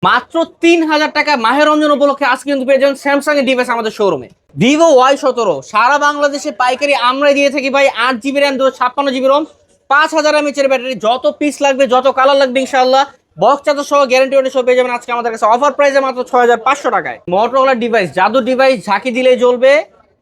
মাত্র 3000 টাকা মাহের রমজান উপলক্ষে আজকে কিন্তু পেয়ে যাবেন স্যামসাং এর ডিভাইস আমাদের শোরুমে। ভিভো Y17 সারা বাংলাদেশে পাইকারি আমরা দিয়ে থাকি ভাই। 8 GB RAM, 256 GB ROM, 5000 mAh এর ব্যাটারি। যত পিস লাগবে, যত কালার লাগবে ইনশাআল্লাহ বক্স চার্জার সহ গ্যারান্টি ওয়ারেন্টি সহ পেয়ে যাবেন আজকে আমাদের কাছে অফার প্রাইসে মাত্র 6500 টাকায়। মোটরোলা ডিভাইস, জাদু ডিভাইস, ঝাঁকি দিলেই জ্বলবে,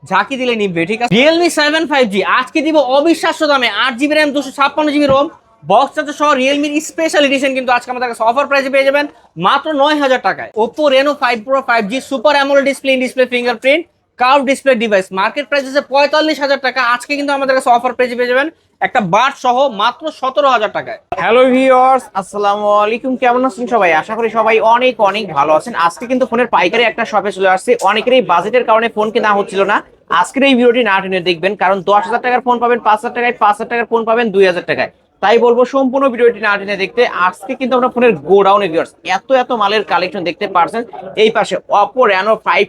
ঝাঁকি দিলে নিবে, ঠিক আছে। রিয়েলমি 7 5G আজকে দিব অবিশ্বাস্য দামে। 8 GB RAM, 256 GB ROM, box charger সহ রিয়েলমির স্পেশাল এডিশন কিন্তু আজকে আমাদের কাছে অফার প্রাইসে পেয়ে যাবেন মাত্র 9000 টাকায়। Oppo Reno 5 Pro 5G super AMOLED display, in display fingerprint curve display device. Market price আছে 45000 টাকা, আজকে কিন্তু আমাদের কাছে অফার প্রাইসে পেয়ে যাবেন একটা বাট সহ মাত্র 17000 টাকায়। হ্যালো ভিউয়ার্স, আসসালামু আলাইকুম। কেমন আছেন সবাই? আশা করি সবাই অনেক অনেক ভালো আছেন। আজকে কিন্তু ফোনের পাইকারি একটা শপে চলে আসছে। অনেকেরই বাজেটের কারণে ফোন কেনা হচ্ছিল না। আজকের এই ভিডিওটি না টেনে দেখবেন, কারণ 10000 টাকার ফোন পাবেন 5000 টাকায়, 5000 টাকার ফোন পাবেন 2000 টাকায়। তাই বলবো সম্পূর্ণ ভিডিওটি না টেনে দেখতে। আজকে কিন্তু আমরা ফোনের গোডাউনে ভিউয়ার্স এত এত মালের কালেকশন দেখতে পারছেন। এই পাশে Oppo Reno 5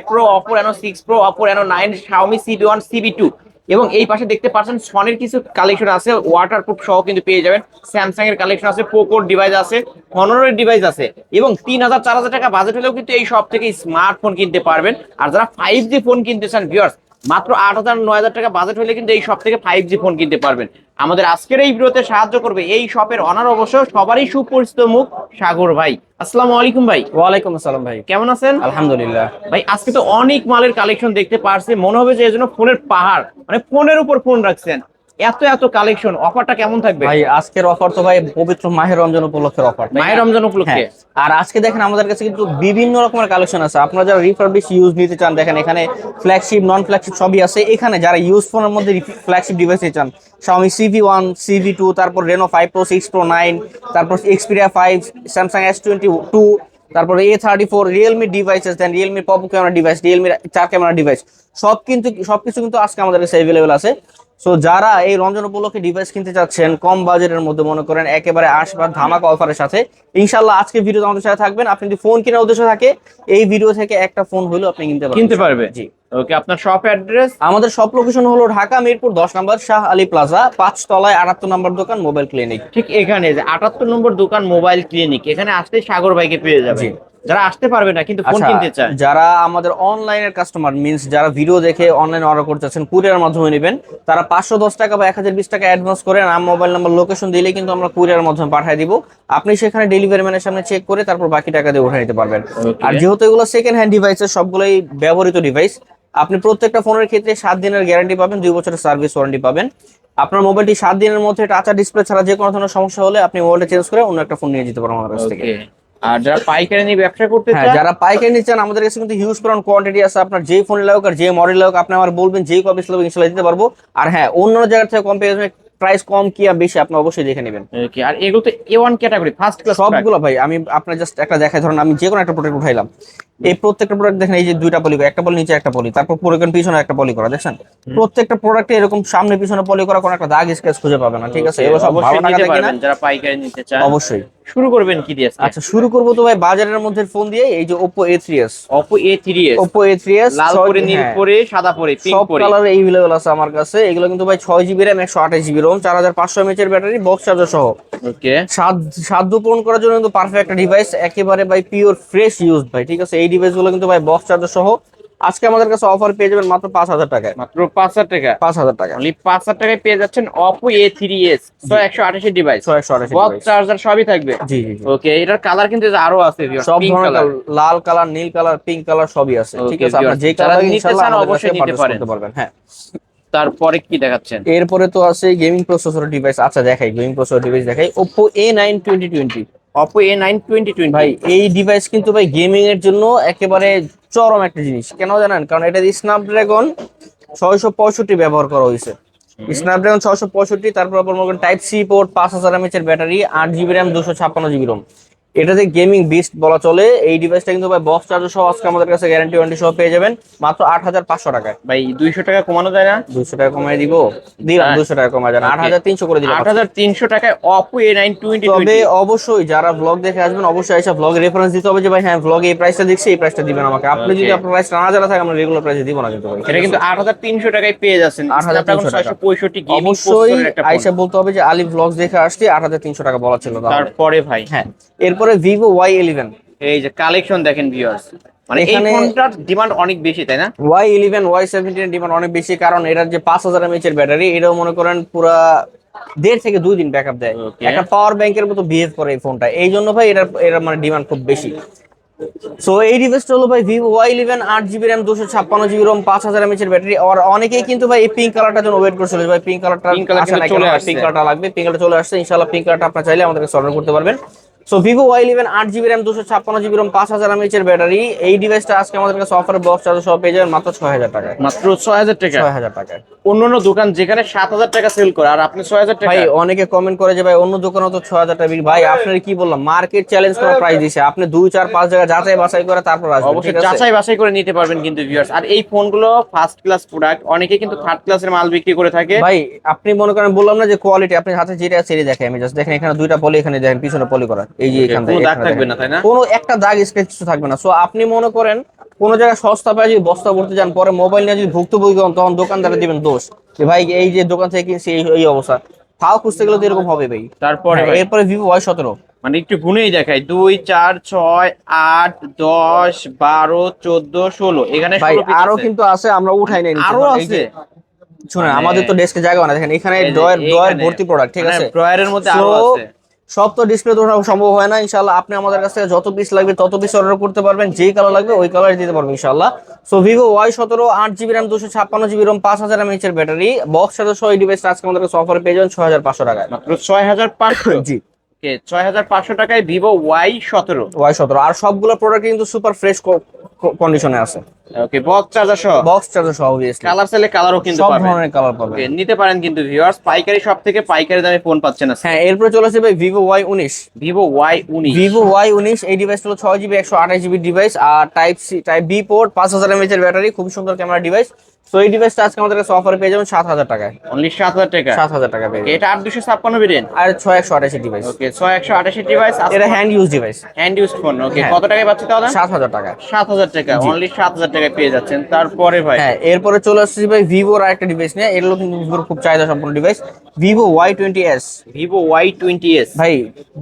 Pro, Oppo Reno 6 Pro, Oppo Reno 9, Xiaomi CB1, CB2, এবং এই পাশে দেখতে পাচ্ছেন সনির কিছু কালেকশন আছে, ওয়াটারপ্রুফ সহ কিন্তু পেয়ে যাবেন। স্যামসাং এর কালেকশন আছে, পোকোর ডিভাইস আছে, হনরের ডিভাইস আছে, এবং 3000 4000 টাকা বাজেট হলেও কিন্তু এই সব থেকে স্মার্টফোন কিনতে পারবেন। আর যারা 5G ফোন কিনতে চান ভিউয়ার্স, মাত্র 8000 9000 টাকা বাজেট হলে কিন্তু এই সব থেকে 5G ফোন কিনতে পারবেন। আমাদের আজকের এই ভিডিওতে সাহায্য করবে এই শপের অনার, অবশ্য সবারই সুপরিচিত মুখ, সাগর ভাই। আসসালামু আলাইকুম ভাই। ওয়ালাইকুম আসসালাম ভাই, কেমন আছেন? আলহামদুলিল্লাহ ভাই আজকে তো অনেক মালের কালেকশন দেখতে পারছি, মনে হবে যে এই জন্য ফোনের পাহাড়, মানে ফোনের উপর ফোন রাখছেন। এত এত কালেকশন, অফারটা কেমন থাকবে ভাই। আজকের অফার তো ভাই পবিত্র মাহের রমজান উপলক্ষের অফার, মায়ের রমজান উপলক্ষে? আর আজকে দেখেন আমাদের কাছে কিন্তু বিভিন্ন রকমের কালেকশন আছে। আপনারা যারা রিফারবিশ ইউজ নিতে চান, দেখেন এখানে ফ্ল্যাগশিপ নন ফ্ল্যাগশিপ সবই আছে। এখানে যারা ইউজ ফোনের মধ্যে ফ্ল্যাগশিপ ডিভাইস নিতে চান, Xiaomi CV1, CV2, তারপর Reno 5 Pro, 6 Pro, 9, তারপর Xperia 5, Samsung S22, তারপর A34, Realme devices, then Realme পপো camera device, Realme 4 camera device, সবকিছু কিন্তু আজকে আমাদের কাছে অ্যাভেলেবেল আছে। সো যারা এই রমজান উপলক্ষে ডিভাইস কিনতে চাচ্ছেন কম বাজেটের মধ্যে, মনে করেন একেবারে আসবার ধামাকা অফারের সাথে, ইনশাআল্লাহ আজকে ভিডিওতে আমাদের সাথে থাকবেন। আপনি যদি ফোন কেনার উদ্দেশ্য থাকে, এই ভিডিও থেকে একটা ফোন হলেও আপনি কিনতে পারবেন। জি, ওকে। আপনার শপ অ্যাড্রেস? আমাদের শপ লোকেশন হলো ঢাকা মিরপুর 10 নম্বর শাহ আলী প্লাজা, 5 তলায় 78 নম্বর দোকান মোবাইল ক্লিনিক। ঠিক এখানে যে 78 নম্বর দোকান মোবাইল ক্লিনিক, এখানে আসলে সাগর ভাইকে পেয়ে যাবেন। যারা আসতে পারবে না কিন্তু ফোন কিনতে চায়, যারা আমাদের অনলাইনের কাস্টমার, মিন্স যারা ভিডিও দেখে অনলাইন অর্ডার করতে চাচ্ছেন, কুরিয়ার মাধ্যমে নেবেন, তারা 510 টাকা বা 1020 টাকা অ্যাডভান্স করে নাম, মোবাইল নাম্বার, লোকেশন দিলেই কিন্তু আমরা কুরিয়ার মাধ্যমে পাঠিয়ে দিব। আপনি সেখানে ডেলিভারি ম্যানের সামনে চেক করে তারপর বাকি টাকা দিয়ে উঠে নিতে পারবেন। আর যেহেতু এগুলো সেকেন্ড হ্যান্ড ডিভাইসের, সবগুলোই ব্যবহৃত ডিভাইস, আপনি প্রত্যেকটা ফোনের ক্ষেত্রে 7 দিনের গ্যারান্টি পাবেন, 2 বছরের সার্ভিস ওয়ারেন্টি পাবেন। আপনার মোবাইলটি 7 দিনের মধ্যে টাচ ডিসপ্লে ছাড়া যে কোনো ধরনের সমস্যা হলে আপনি মোবাইলটা চেঞ্জ করে অন্য একটা ফোন নিয়ে যেতে পারেন আমাদের কাছ থেকে। আর যারা পাইকারি নিয়ে ব্যবসা করতে চায়, যারা পাইকারি নিতে চান, আমাদের কাছে কিন্তু হিউজ পরিমাণ কোয়ান্টিটি আছে। আপনার যেই ফোন লাগুক আর যে মডেল লাগুক, আপনি আমার বলবেন যেই কপি লাগুক, ইনশাআল্লাহ দিতে পারবো। আর হ্যাঁ, অন্য জায়গা থেকে কম পেয়ে যাবেন, প্রাইস কম কি আর বেশি আপনি অবশ্যই দেখে নেবেন। ওকে। আর এগুলো তো A1 ক্যাটাগরি, ফার্স্ট ক্লাস সবগুলো ভাই। আমি আপনার জাস্ট একটা দেখাই, ধরুন আমি যে কোনো একটা প্রোডাক্ট উঠাইলাম, এই প্রত্যেকটা প্রোডাক্ট দেখেন, এই যে দুইটা পলি, একটা পলি নিচে একটা পলি, তারপর পুরো পিছনে একটা পলি করা, দেখছেন? প্রত্যেকটা প্রোডাক্টে এরকম সামনে পিছনে পলি করা, কোনো একটা দাগ স্ক্র্যাচ খুঁজে পাবে না, ঠিক আছে? এগুলো সব ভালো টাকা দিয়ে কিনা, যারা পাইকারি নিতে চায় অবশ্যই। শুরু করবেন কি দিয়ে? আচ্ছা, শুরু করবো তো ভাই বাজারের মধ্যে ফোন দিয়ে, এই যে Oppo A3s। Oppo A3s লাল পরে, নীল পরে, সাদা পরে, পিঙ্ক পরে, সব কালার এইভেলেবল আছে আমার কাছে। এগুলো কিন্তু ভাই 6 GB RAM, 128 GB Rome, 4500 mAh এর ব্যাটারি, বক্স চার্জার সহ। ওকে। সাধ্য পূরণ করার জন্য কিন্তু পারফেক্ট একটা ডিভাইস, একেবারে ভাই পিওর ফ্রেশ ইউজ ভাই, ঠিক আছে? এই ডিভাইস গুলো কিন্তু ভাই বক্স চার্জার সহ আজকে আমাদের কাছে অফার পেয়ে যাবেন মাত্র 5000 টাকায়। মাত্র 5000 টাকা? 5000 টাকা, অনলি 5000 টাকায় পেয়ে যাচ্ছেন Oppo A3s 128 device, 128 box charger সবই থাকবে। জি জি। ওকে। এটার কালার কিন্তু আরো আছে, সব ধরনের লাল কালার, নীল কালার, পিঙ্ক কালার সবই আছে, ঠিক আছে? আপনারা যে কালার ইনশাআল্লাহ অবশ্যই নিতে পারবেন। হ্যাঁ। তারপরে কি দেখাচ্ছেন? এরপরে তো আছে গেমিং প্রসেসর ডিভাইস। আচ্ছা দেখাই, গেমিং প্রসেসর ডিভাইস দেখাই, Oppo A9 2020। Oppo A9 2020 ভাই এই ডিভাইস কিন্তু ভাই গেমিং এর জন্য একেবারে চরম একটা জিনিস। কেন জানেন? কারণ এটা স্ন্যাপড্রাগন 665 ব্যবহার করা হয়েছে। স্ন্যাপড্রাগন 665, তারপর আপনার টাইপ সি পোর্ট, 5000 mAh এর battery, 8 GB RAM, 256 GB ROM. এটাতে গেমিং বিস্ট বলা চলে। এই ডিভাইসটা কিন্তু ভাই বক্স চার্জার সহ আজকে আমাদের কাছে গ্যারান্টি ওয়ারেন্টি সহ পেয়ে যাবেন মাত্র 8500 টাকায়। ভাই 200 টাকা কমানো যায় না? 200 টাকা কমায় দিব, দিলাম 200 টাকা কমায় যান, 8300 করে দিলাম। 8300 টাকায় Oppo A9 2020। তবে অবশ্যই যারা ব্লগ দেখে আসবেন, অবশ্যই এসে ব্লগ রেফারেন্স দিতে হবে যে ভাই হ্যাঁ ব্লগে এই প্রাইসটা দেখছি, এই প্রাইসটা দিবেন আমাকে। আপনি যদি আপনার প্রাইস না জানা থাকে, আমরা রেগুলার প্রাইসে দিব না কিন্তু ভাই। এটা কিন্তু 8300 টাকায় পেয়ে যাচ্ছেন 8300 টাকা। 665 গেমিং অবশ্যই আইসা বলতে হবে যে আলী ব্লগস দেখে আসছি, 8300 টাকা বলা ছিল। তারপরে ভাই হ্যাঁ, এরপরে এরপরে ভিভো Y11। এই যে কালেকশন দেখেন ভিউয়ার্স, মানে এই এখানে ফোনটার ডিমান্ড অনেক বেশি, তাই না? Y11 Y17 এর ডিমান্ড অনেক বেশি, কারণ এটার যে 5000 mAh এর ব্যাটারি, এটাও মনে করেন পুরা 1.5 থেকে 2 দিন ব্যাকআপ দেয়। Okay. একটা পাওয়ার ব্যাংকের মতো বিহেভ করে এই ফোনটা, এই জন্য ভাই এটার মানে ডিমান্ড খুব বেশি। সো এই ডিভাইসটা হলো ভাই Vivo Y11, 8 GB RAM, 256 GB ROM, 5000 mAh এর ব্যাটারি। আর অনেকেই কিন্তু ভাই এই পিঙ্ক কালারটার জন্য ওয়েট করছিল, ভাই পিঙ্ক কালারটা Pink color আসে কিন্তু না, চলে কেন আসছে। পিঙ্ক কালারটা লাগবে, পিঙ্ক কালারটা চলে আসছে ইনশাআল্লাহ। পিঙ্ক কালারটা আপনারা চাইলে আমাদেরকে অর্ডার করতে পারবেন। So Vivo Y11, 8 GB RAM, 256 GB ROM, 5000 mAh এর ব্যাটারি। এই ডিভাইসটা আজকে আমাদের কাছে অফারে বক্স চার্জ সহ পেয়ে যাবেন মাত্র 6000 টাকায়। মাত্র 6000 টাকা। 6000 টাকায়। অন্যান্য দোকান যেখানে 7000 টাকা সেল করে, আর আপনি 6000 টাকা। ভাই অনেকে কমেন্ট করে যে ভাই অন্য দোকানে তো 6000 টাকা বিক্রি। ভাই আপনার কি বললাম, মার্কেট চ্যালেঞ্জ করা প্রাইস দিছে, আপনি 2 4 5 জায়গা যাচাই বাছাই করে তারপর আসবেন, অবশ্যই ঠিক আছে? যাচাই বাছাই করে নিতে পারবেন কিন্তু ভিউয়ার্স। আর এই ফোনগুলো ফার্স্ট ক্লাস প্রোডাক্ট, অনেকে কিন্তু থার্ড ক্লাসের মাল বিক্রি করে থাকে। ভাই আপনি মনে করেন বললাম না যে কোয়ালিটি, আপনি হাতে যেটা আছে সেটা দেখেন, আমি জাস্ট দেখেন এখানে দুইটা পলি, এখানে দেখেন পিছনে পলি করা, এই যে এখান কোনো থেকে দাগ থাকবে না, তাই না? কোনো একটা দাগ স্ক্র্যাচ কিছু থাকবে না। সো আপনি মনে করেন কোন জায়গায় সস্তা পায় যদি বস্তা ভর্তি যান, পরে মোবাইল নিয়ে যদি ভুক্তভোগী হন, তখন দোকানদারে দিবেন দোষ যে ভাই এই যে দোকান থেকে কিনছি এই অবস্থা। ফাও খুঁজতে গেলে তো এরকম হবে ভাই। তারপরে হ্যাঁ, ভাই, এরপরে ভিভো Y17। মানে একটু গুনেই দেখাই, 2 4 6 8 10 12 14 16, এখানে ভাই 16 পিস আরো আছে। কিন্তু আছে, আমরা উঠাই নাই নিচে। আরো কারণ এই আছে? যে শুনেন, মানে আমাদের তো ডেস্কে জায়গা না, দেখেন এখানে এই যে ড্রয়ার এইখানে, ভর্তি প্রোডাক্ট, ঠিক মানে আছে? ড্রয়ারের মধ্যে So, আরো আছে। সব তো ডিসপ্লে তো ওঠানো সম্ভব হয় না। ইনশাআল্লাহ আপনি আমাদের কাছ থেকে যত পিস লাগবে তত পিস অর্ডার করতে পারবেন, যেই কালার লাগবে ওই কালার দিতে পারবো ইনশাআল্লাহ। So Vivo Y17, 8 GB RAM, 256 GB ROM, 5000 mAh এর ব্যাটারি, বক্স সাথে সহ এই ডিভাইসটা আজকে আমাদের কাছে অফারে পেয়ে যাবেন 6500 টাকায়। মাত্র 6500। জি, ওকে, 6500 টাকায় ভিভো Y17। Y17। আর সবগুলো প্রোডাক্ট কিন্তু সুপার ফ্রেশ কন্ডিশনে আছে, ওকে, বক্স চার্জার সহ। বক্স চার্জার সহ অবভিয়াসলি। কালার চাইলে কালারও কিন্তু সব পাবেন। ধরনের কালার পাবেন। ওকে, নিতে পারেন কিন্তু ভিউয়ার্স, পাইকারি শপ থেকে পাইকারি দামে ফোন পাচ্ছেন আজকে। হ্যাঁ, এরপরে চলে আসছে ভাই Vivo Y19। Vivo Y19। Vivo Y19 এই ডিভাইস হলো 6 GB 128 GB ডিভাইস, আর টাইপ বি পোর্ট, 5000 mAh এর ব্যাটারি, খুব সুন্দর ক্যামেরা ডিভাইস। সো এই ডিভাইসটা আজকে আমাদের কাছে অফারে পেয়ে যাবেন 7000 টাকায়। অনলি 7000 টাকা। 7000 টাকা পেয়ে যাবেন। এটা 8256 ভেরিয়েন্ট। আর 6128 ডিভাইস। Okay, 6128 device. এটা hand use device. Hand use phone. Okay, হ্যাঁ। কত টাকায় পাচ্ছেন তাহলে? 7000 টাকা। 7000 টাকা, জি। অনলি 7000 টাকায় পেয়ে যাচ্ছেন। তারপরে ভাই, হ্যাঁ, এরপরে চলে আসছে ভাই ভিভোর আরেকটা ডিভাইস নিয়ে, এগুলো কিন্তু ভিভোর খুব চাহিদা সম্পন্ন device, Vivo Y20s। Vivo Y20s। ভাই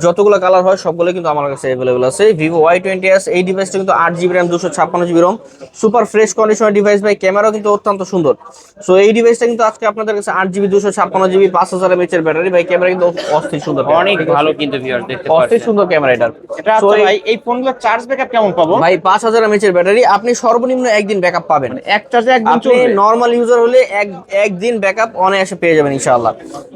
যতগুলো কালার হয় সবগুলো কিন্তু আমার কাছে अवेलेबल আছে। ভিভো Y20s এই ডিভাইসটা কিন্তু 8 GB RAM, 256 GB ROM, super fresh কন্ডিশনের ডিভাইস ভাই, ক্যামেরাও কিন্তু অত্যন্ত সুন্দর। সো এই ডিভাইসটা কিন্তু আজকে আপনাদের কাছে 8 GB 256 GB 5000 mAh এর ব্যাটারি, ভাই ক্যামেরা কিন্তু অস্থির সুন্দর, অনেক ভালো কিন্তু ভিউয়ার্স, দেখতে অস্থির পাচ্ছেন সুন্দর ক্যামেরা এটার। এটা। So, আচ্ছা ভাই, এই ফোনগুলো চার্জ ব্যাকআপ কেমন পাবো? ভাই 5000 mAh এর ব্যাটারি, আপনি সর্বনিম্ন একদিন ব্যাকআপ পাবেন। এক চার্জে একদিন আপনি চলবে? নরমাল ইউজার হলে একদিন ব্যাকআপ অনায়াসে পেয়ে যাবেন ইনশাআল্লাহ।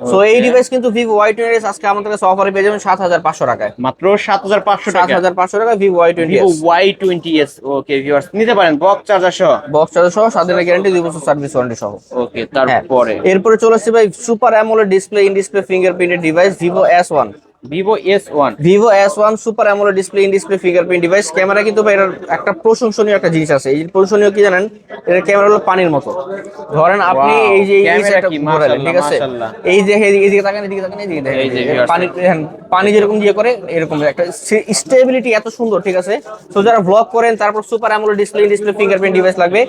সো এই ডিভাইস কিন্তু ভিভো Y20s আজকে আমাদের কাছে অফারে পেয়ে যাবেন 7500 টাকায়। মাত্র 7500 টাকা। 7500 টাকা Vivo Vivo Y20s। Y20s। Okay viewers, নিতে পারেন বক্স চার্জার সহ। বক্স চার্জার সহ, 7 দিনের গ্যারান্টি, 2 বছর সার্ভিস ওয়ারেন্টি সহ। ওকে, হ্যাঁ, তারপরে এরপরে চলে আসছে ভাই super AMOLED display in display fingerprinted device, Vivo S1। Vivo S1। Vivo S1 super AMOLED display in display fingerprint device. Camera কিন্তু ভাই এটার একটা প্রশংসনীয় একটা জিনিস আছে। এই প্রশংসনীয় কি জানেন, এর ক্যামেরা হলো পানির মতো। ধরেন আপনি Wow, এই যে এই ক্যামেরা সাইডটা কি ঘোরালেন, ঠিক আছে? মাশাআল্লাহ। এই যে এইদিকে তাকান, এদিকে তাকান, এদিকে দেখেন, এই যে viewers, পানি দেখেন, পানি যেরকম দিয়ে করে এরকম একটা স্টেবিলিটি এত সুন্দর, ঠিক আছে? তো যারা ব্লগ করেন তারপর super AMOLED display in display fingerprint device লাগবে,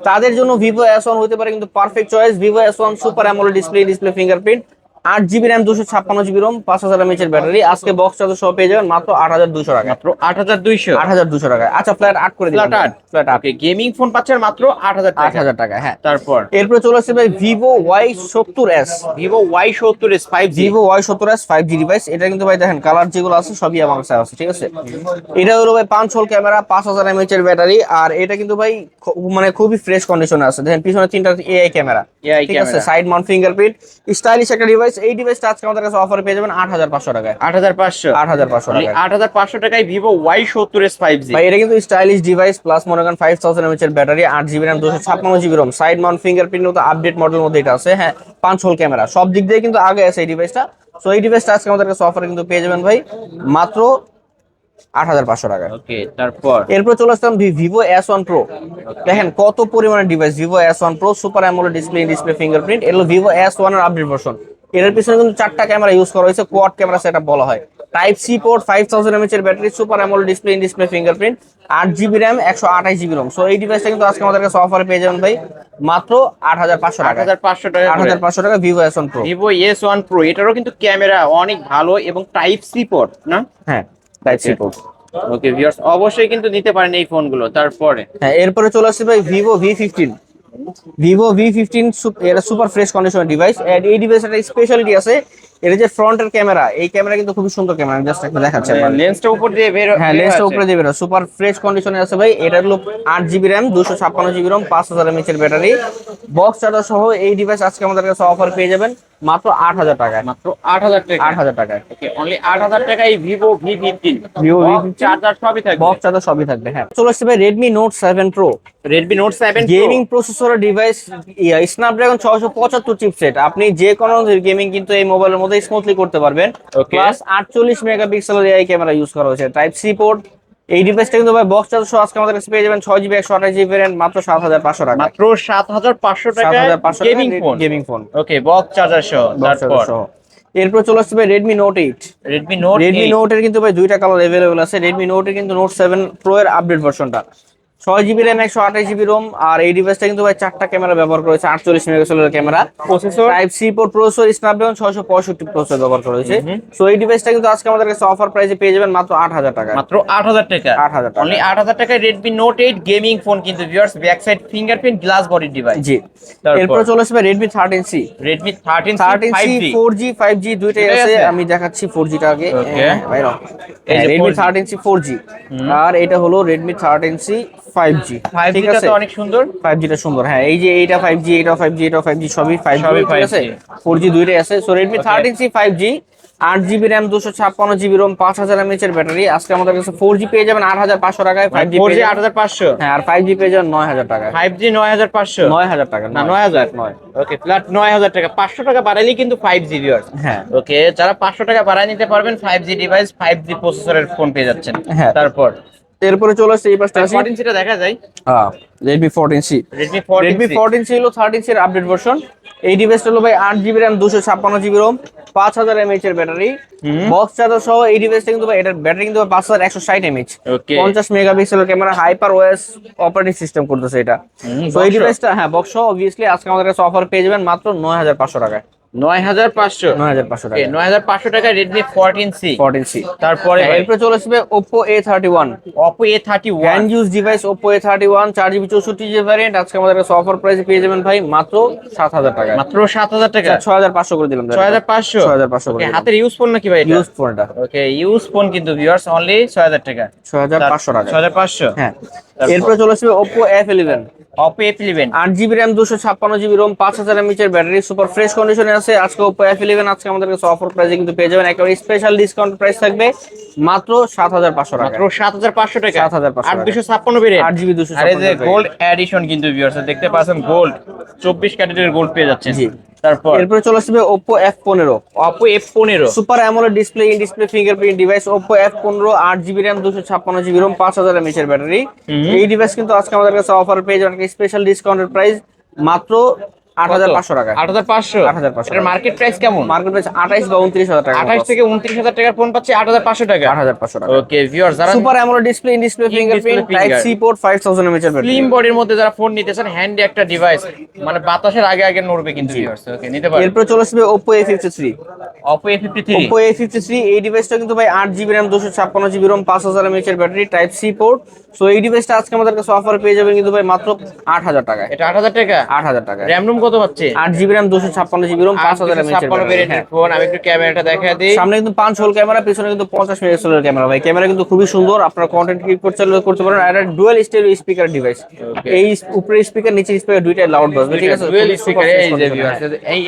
তাদের জন্য ভিভো S1 হতে পারে কিন্তু perfect choice. Vivo S1 super AMOLED display in display fingerprint, 8 GB RAM, 256 GB ROM, 5000 mAh এর ব্যাটারি, আজকে বক্স চার্জার সহ পেয়ে যাবেন মাত্র 8200 টাকা। মাত্র 8200। 8200 টাকায়। আচ্ছা, ফ্ল্যাট 8 করে দিলাম। ফ্ল্যাট 8। ফ্ল্যাট 8। ওকে, গেমিং ফোন পাচ্ছেন মাত্র 8000 টাকা। 8000 টাকা, হ্যাঁ। তারপর এরপরে চলে আসছে ভাই Vivo Y70s। Vivo Y70s 5G। Vivo Y70s 5G device. এটা কিন্তু ভাই দেখেন কালার যেগুলো আছে সবই আমার কাছে আছে, ঠিক আছে? এটা হলো ভাই 5 হোল ক্যামেরা, 5000 mAh এর ব্যাটারি, আর এটা কিন্তু ভাই মানে খুবই ফ্রেশ কন্ডিশনে আছে। দেখেন পিছনে 3টা AI ক্যামেরা, AI ঠিক আছে? Camera. Side mount fingerprint, stylish একটা ডিভাইস। এই ডিভাইসটা আজকে আমাদের কাছে অফারে পেয়ে যাবেন 8500 টাকায়। 8500। 8500 টাকায়। 8500 টাকায় ভিভো Y70s 5G। ভাই এটা কিন্তু স্টাইলিশ ডিভাইস, প্লাস মনে করেন 5000 mAh এর battery, 8 GB RAM, 256 GB ROM, side mount fingerprint মতো আপডেট মডেলের মধ্যে এটা আছে। হ্যাঁ, 5 হোল ক্যামেরা, সব দিক দিয়ে কিন্তু আগে আছে এই ডিভাইসটা। সো এই ডিভাইসটা আজকে আমাদের কাছে অফারে কিন্তু পেয়ে যাবেন ভাই মাত্র 8500 টাকায়। ওকে, তারপর এরপর চলে আসলাম ভিভো S1 Pro। দেখেন কত পরিমাণের device, Vivo S1 Pro super AMOLED display in display fingerprint. এগুলো ভিভো S1 এর আপডেট ভার্সন। এর পিছনে কিন্তু 4টা ক্যামেরা ইউজ করা হয়েছে, কোয়াড ক্যামেরা সেটআপ বলা হয়। টাইপ সি পোর্ট, 5000 mAh এর battery, super AMOLED display in display fingerprint, 8 GB RAM, 128 GB ROM। So এই ডিভাইসটা কিন্তু আজকে আমাদের কাছে অফারে পেয়ে যাবেন ভাই মাত্র 8500 টাকা। 8500 টাকা। 8500 টাকা Vivo S1 Pro। Vivo S1 Pro, এটারও কিন্তু ক্যামেরা অনেক ভালো এবং টাইপ সি পোর্ট না? হ্যাঁ, type C port. Okay viewers, অবশ্যই কিন্তু নিতে পারেন এই ফোনগুলো। তারপরে হ্যাঁ, এরপরে চলে আসছে ভাই ভিভো V15 এটা সুপার ফ্রেশ কন্ডিশনের ডিভাইস। এন্ড এই ডিভাইসের একটা স্পেশালিটি আছে, এটা যে ফ্রন্টের ক্যামেরা, এই ক্যামেরা কিন্তু খুবই সুন্দর ক্যামেরা, জাস্ট একটা দেখাচ্ছি আপনাদের। লেন্সটা উপর দিয়ে হ্যাঁ, লেন্সটা উপরে দিয়ে বেরো, সুপার ফ্রেশ কন্ডিশনে আছে ভাই। এটা হলো 8 GB RAM, 256 GB ROM, 5000 mAh এর ব্যাটারি, বক্স চার্জার সহ এই ডিভাইস আজকে আমাদের কাছে অফার পেয়ে যাবেন মাত্র 8000 টাকায়। মাত্র 8000 টাকা। 8000 টাকায়। ওকে, অনলি 8000 টাকায় ভিভো V15 চার্জার সবই থাকবে। বক্স চার্জার সবই থাকবে। হ্যাঁ, চলে আসছে ভাই Redmi Note 7 Pro, Redmi Note 7 Pro gaming প্রসেসরের ডিভাইস, স্ন্যাপড্রাগন 675 চিপসেট। আপনি যে কোনো গেমিং কিন্তু এই মোবাইলের মধ্যে স্মুথলি করতে পারবেন। Okay. প্লাস 48 মেগাপিক্সেলের এআই ক্যামেরা ইউজ করা হয়েছে, টাইপ সি পোর্ট। এই ডিভাইসটা কিন্তু ভাই বক্স চার্জার সহ আজকে আমাদের কাছে পেয়ে যাবেন 6 জিবি 128 জিবি ভ্যারিয়েন্ট মাত্র 7500 টাকা। মাত্র 7500 টাকা 7500 গেমিং ফোন। গেমিং ফোন, ওকে, বক্স চার্জার সহ। তারপর এরপর চলে আসছে ভাই Redmi Note 8। Redmi Note Redmi 8 Note এর কিন্তু ভাই দুইটা কালার अवेलेबल আছে। Redmi Note এর কিন্তু Note 7 Pro এর আপডেট ভার্সনটা, 6 জিবি র্যাম 128 জিবি রোম। আর এই ডিভাইসটা কিন্তু ভাই 4টা ক্যামেরা ব্যবহার করেছে, 48 মেগাপিক্সেলের camera, processor type C port, processor Snapdragon 665 processor ব্যবহার করা হয়েছে। সো এই ডিভাইসটা কিন্তু আজকে আমাদের কাছে অফার প্রাইসে পেয়ে যাবেন মাত্র 8000 টাকা। মাত্র 8000 টাকা। 8000 টাকা। অনলি 8000 টাকায় Redmi Note 8 গেমিং ফোন কিন্তু viewers, back side fingerprint glass body device. জি, এরপর চলে আসবে Redmi 13C। Redmi 13C 13C 4G 5G দুইটাই আছে। আমি দেখাচ্ছি 4G টা আগে। ওকে, ভাই নাও, এই যে Redmi 4G 13C 4G, আর এটা হলো Redmi 13C 5G। 5G ঠিক টা আছে, তো অনেক সুন্দর। 5G টা সুন্দর। হ্যাঁ, এই যে এইটা 5G, এটাও 5G, এটাও 5G, সবই 5G, সবই ঠিক আছে। 5G 4G দুইটাই আছে। So Redmi 13C 5G, 8 GB RAM, 256 GB ROM, 5000 mAh এর ব্যাটারি। আজকে আমাদের কাছে 4G পেয়ে যাবেন 8500 টাকায়, 5G 4G পেয়ে যাবেন 8500। হ্যাঁ, আর 5G পেয়ে যাবেন 9000 টাকায়। 5G 9500। 9000 টাকা না 9000। 9। ওকে, ফ্ল্যাট 9000 টাকা। 500 টাকা বাড়াইলেই কিন্তু 5G ভিউয়ার্স। হ্যাঁ, ওকে, যারা 500 টাকা বাড়ায় নিতে পারবেন 5G ডিভাইস, 5G প্রসেসরের ফোন পেয়ে যাচ্ছেন। হ্যাঁ। তারপর এরপরে চলে আসছে এই পাশটা আসি। 14C টা দেখা যায়। Redmi 14C। Redmi Redmi 14C 14C হলো 13C এর আপডেট ভার্সন। এই ডিভাইসটা হলো ভাই 8 GB RAM, 256 GB ROM, 5000 mAh এর ব্যাটারি, বক্স চার্জার সহ। এই ডিভাইসটা কিন্তু ভাই, এটার ব্যাটারি কিন্তু 5160 mAh, ওকে, 50 মেগাপিক্সেলের camera, hyper OS operating system করতেছে এটা। তো এই ডিভাইসটা, হ্যাঁ, বক্স সহ অবভিয়াসলি আজকে আমাদের কাছে অফার পেয়ে যাবেন মাত্র 9500 টাকায়। 9500। 9500 ওকে, টাকা 9500 টাকায় Redmi 14C। 14C। তারপরে এরপরে চলে আসবে Oppo A31। Oppo A31 hand use device Oppo A31, 4GB 64GB variant. আজকে আমাদের কাছে অফার প্রাইসে পেয়ে যাবেন ভাই মাত্র 7000 টাকা। মাত্র 7000 টাকা। 6500 করে দিলাম। 6500। 6500 করে ওকে, দিলাম। হাতের ইউজ ফোন নাকি ভাই এটা? ইউজ ফোনটা ওকে, ইউজ ফোন কিন্তু ভিউয়ার্স অনলি 6000 টাকা। 6500 টাকা। 6500। হ্যাঁ, এরপরে চলে আসবে Oppo F11। Oppo F11 8GB RAM, 256GB ROM, 5000 mAh এর ব্যাটারি, সুপার ফ্রেশ কন্ডিশনে আছে। আজকে Oppo F11 আজকে আমাদের কাছে অফার প্রাইসে কিন্তু পেয়ে যাবেন, একেবারে স্পেশাল ডিসকাউন্ট প্রাইস থাকবে মাত্র 7500 টাকা। মাত্র 7500 টাকা। 7500 টাকা। 8256 ভেরিয়েন্ট, 8GB আর এই যে 256 গোল্ড এডিশন কিন্তু ভিউয়ার্স দেখতে পাচ্ছেন, গোল্ড 24 ক্যারেটের গোল্ড পেয়ে যাচ্ছেন। জি। তারপর এরপরে চলে আসবে Oppo F15। Oppo F15 super AMOLED display, in display fingerprint device Oppo F15, 8GB RAM, 256GB ROM, 5000 mAh এর ব্যাটারি। এই ডিভাইস কিন্তু আজকে আমাদের কাছে অফার পেয়ে যাবেন স্পেশাল ডিসকাউন্টের প্রাইস মাত্র 8500 টাকা। 8500। 8500 এটার মার্কেট প্রাইস কেমন? মার্কেট প্রাইস 28 বা 29000 টাকা। 28 থেকে 29000 টাকার ফোন পাচ্ছে 8500 টাকা। 8500 টাকা। ওকে ভিউয়ার্স, যারা super AMOLED display, in display fingerprint, type C port, 5000 mAh এর ব্যাটারি। স্লিম বডির মধ্যে যারা ফোন নিতে চান, হ্যান্ডি একটা ডিভাইস, মানে বাতাসের আগে আগে নড়বে কিন্তু ভিউয়ার্স। ওকে, নিতে পারেন। এরপর চলে আসবে Oppo A53। Oppo A53 Oppo A53 এই ডিভাইসটা কিন্তু ভাই 8GB RAM, 256GB ROM, 5000 mAh এর battery, type C port. So এই ডিভাইসটা আজকে আমাদের কাছে অফার পেয়ে যাবেন কিন্তু ভাই মাত্র 8000 টাকায়। এটা 8000 টাকা। 8000 টাকা। র‍্যাম রুম কত পাচ্ছে? 8GB RAM, 256GB ROM, 5000 mAh এর 56 ব্যাটারি। ভেরিয়েন্টের ফোন। আমি একটু ক্যামেরাটা দেখায় দিই। সামনে কিন্তু 5 হোল ক্যামেরা, পিছনে কিন্তু 50 মেগাপিক্সেলের ক্যামেরা। ভাই ক্যামেরা কিন্তু খুবই সুন্দর, আপনারা কন্টেন্ট ক্রিয়েট করতে পারেন। আর এটা ডুয়াল স্টেরিও স্পিকার ডিভাইস। এই উপরে স্পিকার, নিচে স্পিকার, দুইটাই লাউড বাজবে, ঠিক আছে। Dual speaker. এই যে ভিউয়ার্স,